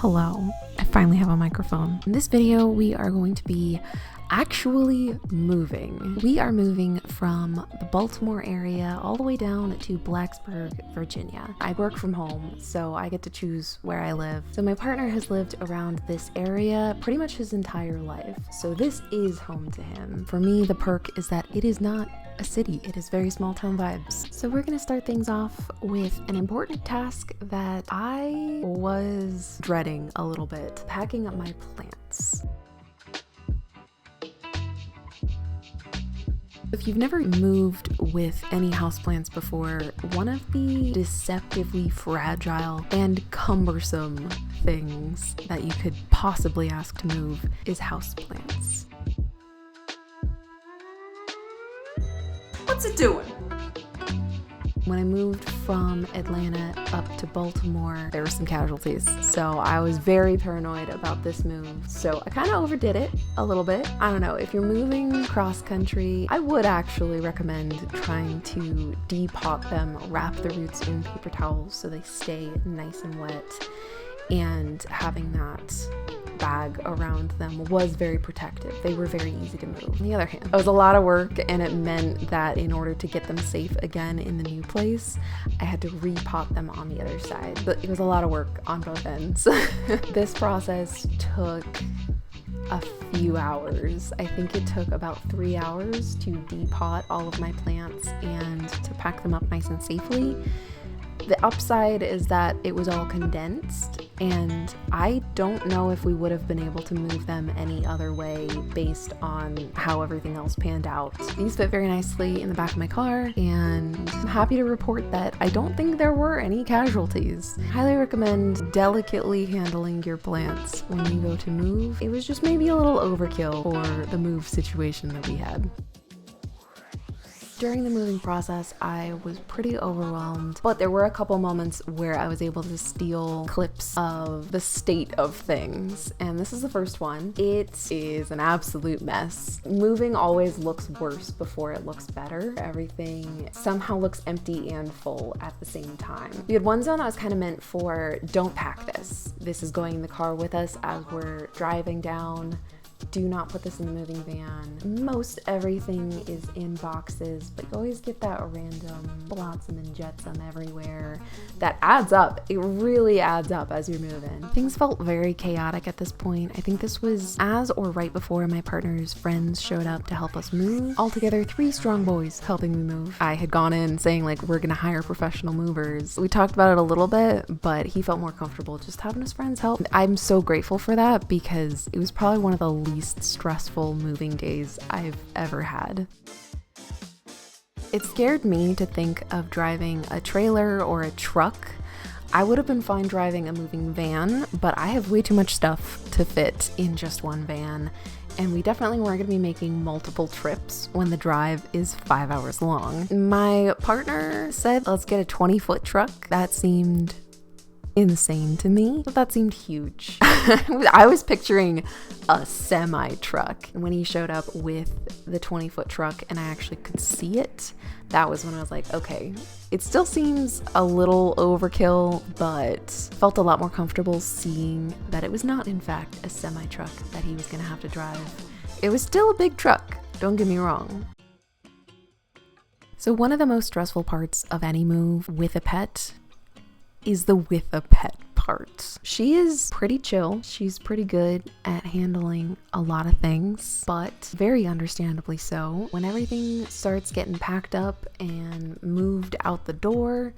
Hello, I finally have a microphone. In this video, we are going to be actually moving. We are moving from the Baltimore area all the way down to Blacksburg, Virginia. I work from home, so I get to choose where I live. So my partner has lived around this area pretty much his entire life. So this is home to him. For me, the perk is that it is not a city. It is very small town vibes. So we're gonna start things off with an important task that I was dreading a little bit: packing up my plants. If you've never moved with any houseplants before, one of the deceptively fragile and cumbersome things that you could possibly ask to move is houseplants. What's it doing? When I moved from Atlanta up to Baltimore, there were some casualties. So I was very paranoid about this move. So I kind of overdid it a little bit. I don't know, if you're moving cross country, I would actually recommend trying to depot them, wrap the roots in paper towels so they stay nice and wet, and having that bag around them was very protective. They were very easy to move. On the other hand, it was a lot of work, and it meant that in order to get them safe again in the new place, I had to repot them on the other side. But it was a lot of work on both ends. This process took a few hours. I think it took about 3 hours to depot all of my plants and to pack them up nice and safely. The upside is that it was all condensed, and I don't know if we would have been able to move them any other way based on how everything else panned out. These fit very nicely in the back of my car, and I'm happy to report that I don't think there were any casualties. Highly recommend delicately handling your plants when you go to move. It was just maybe a little overkill for the move situation that we had. During the moving process, I was pretty overwhelmed, but there were a couple moments where I was able to steal clips of the state of things, and this is the first one. It is an absolute mess. Moving always looks worse before it looks better. Everything somehow looks empty and full at the same time. We had one zone that was kind of meant for, don't pack this. This is going in the car with us as we're driving down. Do not put this in the moving van. Most everything is in boxes, but you always get that random flotsam and jetsam everywhere. That adds up. It really adds up as you're moving. Things felt very chaotic at this point. I think this was as or right before my partner's friends showed up to help us move. Altogether, 3 strong boys helping me move. I had gone in saying, like, we're gonna hire professional movers. We talked about it a little bit, but he felt more comfortable just having his friends help. I'm so grateful for that because it was probably one of the least stressful moving days I've ever had. It scared me to think of driving a trailer or a truck. I would have been fine driving a moving van, but I have way too much stuff to fit in just one van, and we definitely weren't going to be making multiple trips when the drive is 5 hours long. My partner said, let's get a 20-foot truck. That seemed insane to me, but that seemed huge. I was picturing a semi truck. When he showed up with the 20-foot truck and I actually could see it, that was when I was like, okay, it still seems a little overkill, but felt a lot more comfortable seeing that it was not in fact a semi truck that he was gonna have to drive. It was still a big truck, don't get me wrong. So one of the most stressful parts of any move with a pet is the with a pet part. She is pretty chill. She's pretty good at handling a lot of things, but very understandably so. When everything starts getting packed up and moved out the door,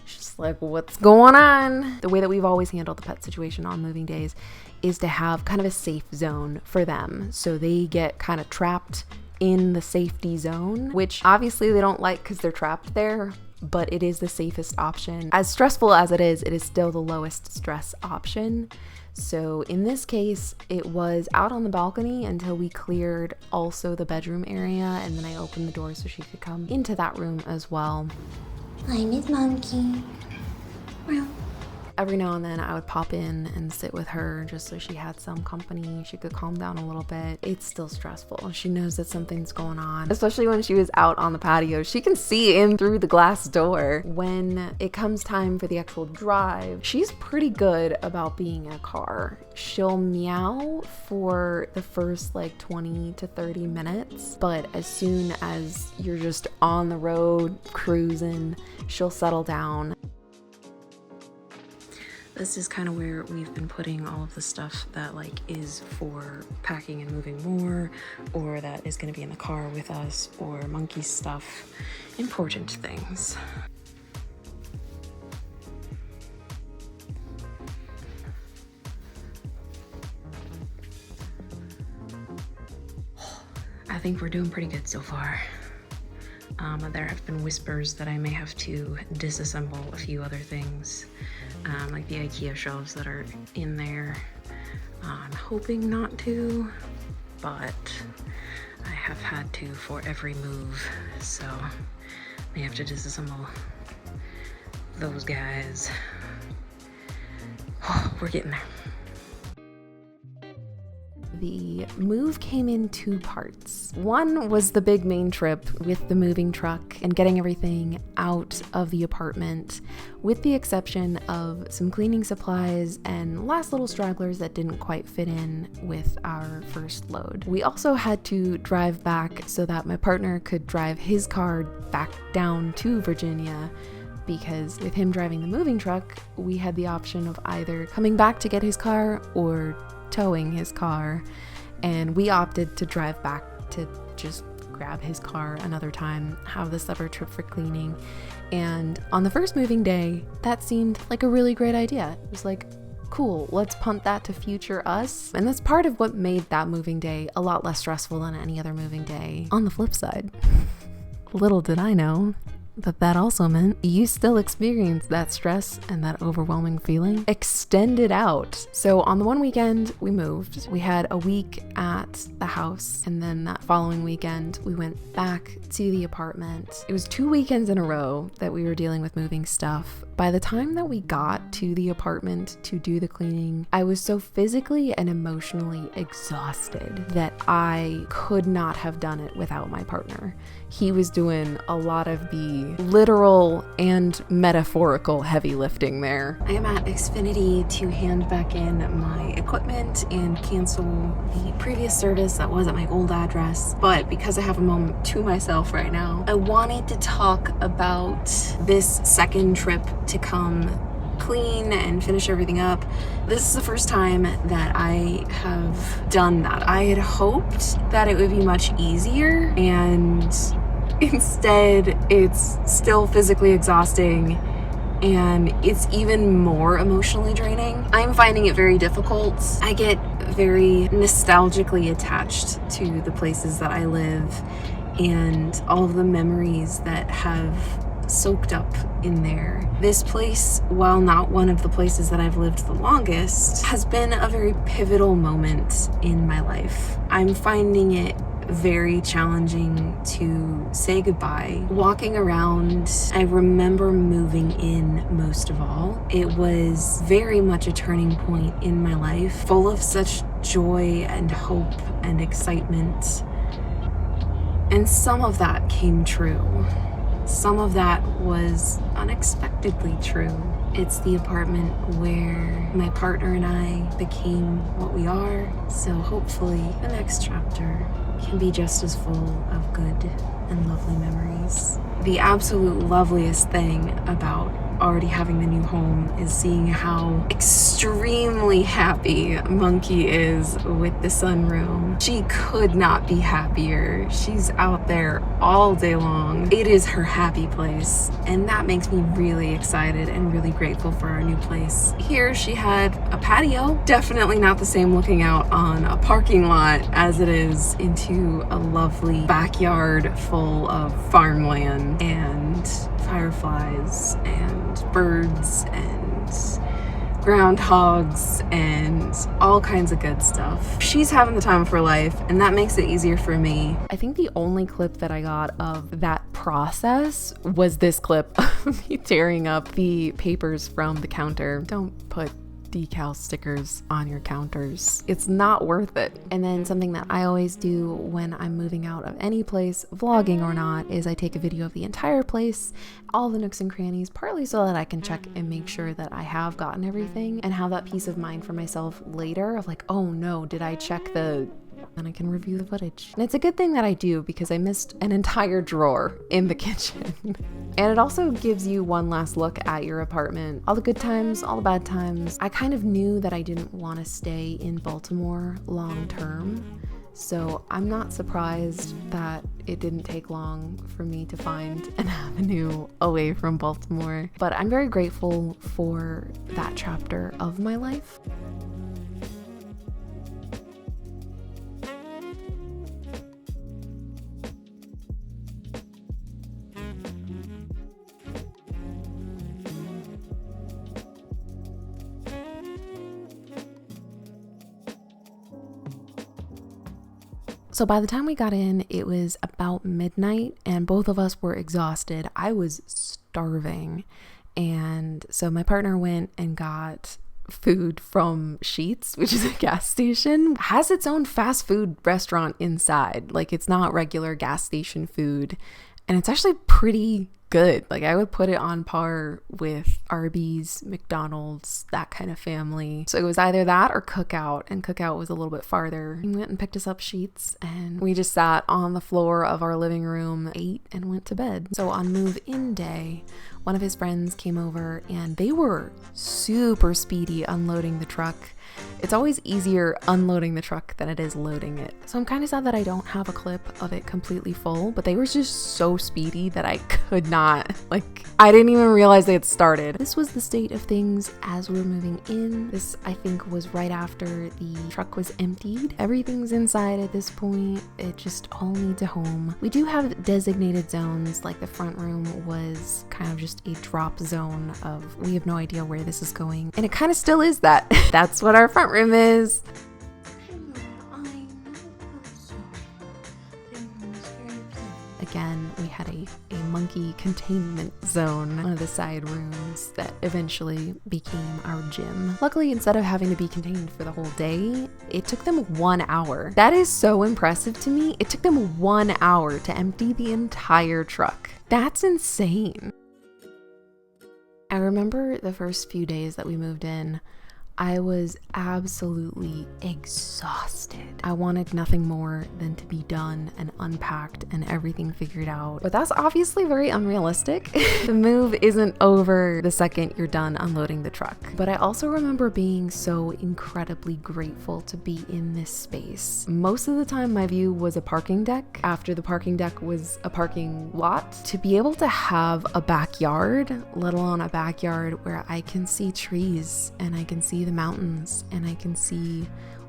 she's like, what's going on? The way that we've always handled the pet situation on moving days is to have kind of a safe zone for them. So they get kind of trapped in the safety zone, which obviously they don't like because they're trapped there, but it is the safest option. As stressful as it is still the lowest stress option. So in this case, it was out on the balcony until we cleared also the bedroom area, and then I opened the door so she could come into that room as well. Hi, Miss Monkey. Well, every now and then I would pop in and sit with her just so she had some company. She could calm down a little bit. It's still stressful. She knows that something's going on, especially when she was out on the patio. She can see in through the glass door. When it comes time for the actual drive, she's pretty good about being in a car. She'll meow for the first like 20 to 30 minutes, but as soon as you're just on the road cruising, she'll settle down. This is kind of where we've been putting all of the stuff that like is for packing and moving more, or that is going to be in the car with us, or monkey stuff, important things. I think we're doing pretty good so far. There have been whispers that I may have to disassemble a few other things, like the IKEA shelves that are in there. I'm hoping not to, but I have had to for every move, so I may have to disassemble those guys. Oh, we're getting there. The move came in two parts. One was the big main trip with the moving truck and getting everything out of the apartment, with the exception of some cleaning supplies and last little stragglers that didn't quite fit in with our first load. We also had to drive back so that my partner could drive his car back down to Virginia, because with him driving the moving truck, we had the option of either coming back to get his car or towing his car, and we opted to drive back to just grab his car another time, have the separate trip for cleaning. And on the first moving day, that seemed like a really great idea. It was like, cool, let's punt that to future us. And that's part of what made that moving day a lot less stressful than any other moving day. On the flip side, little did I know that also meant you still experience that stress and that overwhelming feeling extended out. So on the one weekend we moved, we had a week at the house, and then that following weekend we went back to the apartment. It was 2 weekends in a row that we were dealing with moving stuff. By the time that we got to the apartment to do the cleaning, I was so physically and emotionally exhausted that I could not have done it without my partner. He was doing a lot of the literal and metaphorical heavy lifting there. I am at Xfinity to hand back in my equipment and cancel the previous service that was at my old address. But because I have a moment to myself right now, I wanted to talk about this second trip to come clean and finish everything up. This is the first time that I have done that. I had hoped that it would be much easier, and instead it's still physically exhausting, and it's even more emotionally draining. I'm finding it very difficult. I get very nostalgically attached to the places that I live and all of the memories that have soaked up in there. This place, while not one of the places that I've lived the longest, has been a very pivotal moment in my life. I'm finding it very challenging to say goodbye. Walking around, I remember moving in most of all. It was very much a turning point in my life, full of such joy and hope and excitement. And some of that came true. Some of that was unexpectedly true. It's the apartment where my partner and I became what we are, so hopefully the next chapter can be just as full of good and lovely memories. The absolute loveliest thing about already having the new home is seeing how extremely happy Monkey is with the sunroom. She could not be happier. She's out there all day long. It is her happy place, and that makes me really excited and really grateful for our new place. Here she had a patio, definitely not the same looking out on a parking lot as it is into a lovely backyard full of farmland and fireflies and birds and groundhogs and all kinds of good stuff. She's having the time of her life, and that makes it easier for me. I think the only clip that I got of that process was this clip of me tearing up the papers from the counter. Don't put decal stickers on your counters. It's not worth it. And then something that I always do when I'm moving out of any place, vlogging or not, is I take a video of the entire place, all the nooks and crannies, partly so that I can check and make sure that I have gotten everything and have that peace of mind for myself later of like, oh no, did I check the... and I can review the footage. And it's a good thing that I do because I missed an entire drawer in the kitchen. And it also gives you one last look at your apartment. All the good times, all the bad times. I kind of knew that I didn't want to stay in Baltimore long term. So I'm not surprised that it didn't take long for me to find an avenue away from Baltimore. But I'm very grateful for that chapter of my life. So by the time we got in, it was about midnight and both of us were exhausted. I was starving. And so my partner went and got food from Sheetz, which is a gas station. It has its own fast food restaurant inside. Like, it's not regular gas station food. And it's actually pretty good. Like, I would put it on par with Arby's, McDonald's, that kind of family. So it was either that or Cookout, and Cookout was a little bit farther. We went and picked us up Sheetz, and we just sat on the floor of our living room, ate, and went to bed. So on move-in day, one of his friends came over, and they were super speedy unloading the truck. It's always easier unloading the truck than it is loading it. So I'm kind of sad that I don't have a clip of it completely full, but they were just so speedy that I could not, I didn't even realize they had started. This was the state of things as we were moving in. This, I think, was right after the truck was emptied. Everything's inside at this point. It just all needs a home. We do have designated zones, like the front room was kind of just a drop zone of, we have no idea where this is going. And it kind of still is that. That's what our front room is. Again, we had a monkey containment zone, one of the side rooms that eventually became our gym. Luckily, instead of having to be contained for the whole day, it took them 1 hour. That is so impressive to me. It took them 1 hour to empty the entire truck. That's insane. I remember the first few days that we moved in, I was absolutely exhausted. I wanted nothing more than to be done and unpacked and everything figured out. But that's obviously very unrealistic. The move isn't over the second you're done unloading the truck. But I also remember being so incredibly grateful to be in this space. Most of the time my view was a parking deck. After the parking deck was a parking lot. To be able to have a backyard, let alone a backyard where I can see trees and I can see the mountains and I can see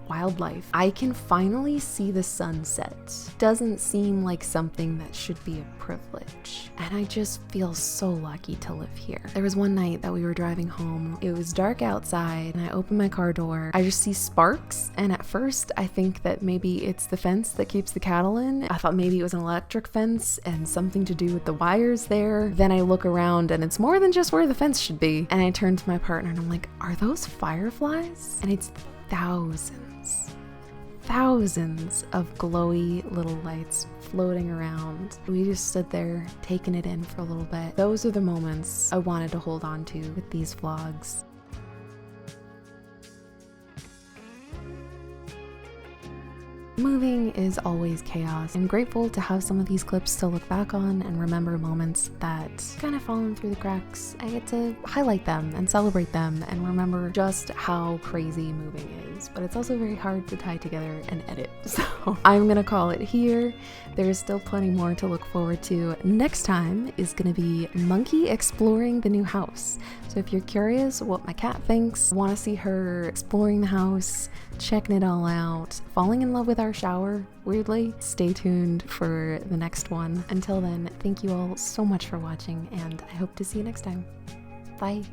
wildlife. I can finally see the sunset. Doesn't seem like something that should be a privilege. And I just feel so lucky to live here. There was one night that we were driving home. It was dark outside and I opened my car door. I just see sparks, and at first I think that maybe it's the fence that keeps the cattle in. I thought maybe it was an electric fence and something to do with the wires there. Then I look around and it's more than just where the fence should be. And I turn to my partner and I'm like, are those fireflies? And it's thousands of glowy little lights floating around. We just stood there taking it in for a little bit. Those are the moments I wanted to hold on to with these vlogs. Moving is always chaos. I'm grateful to have some of these clips to look back on and remember moments that kind of fallen through the cracks. I get to highlight them and celebrate them and remember just how crazy moving is. But it's also very hard to tie together and edit. So I'm gonna call it here. There is still plenty more to look forward to. Next time is gonna be Monkey exploring the new house. So if you're curious what my cat thinks, want to see her exploring the house, checking it all out, falling in love with our shower, weirdly, stay tuned for the next one. Until then, thank you all so much for watching, and I hope to see you next time. Bye.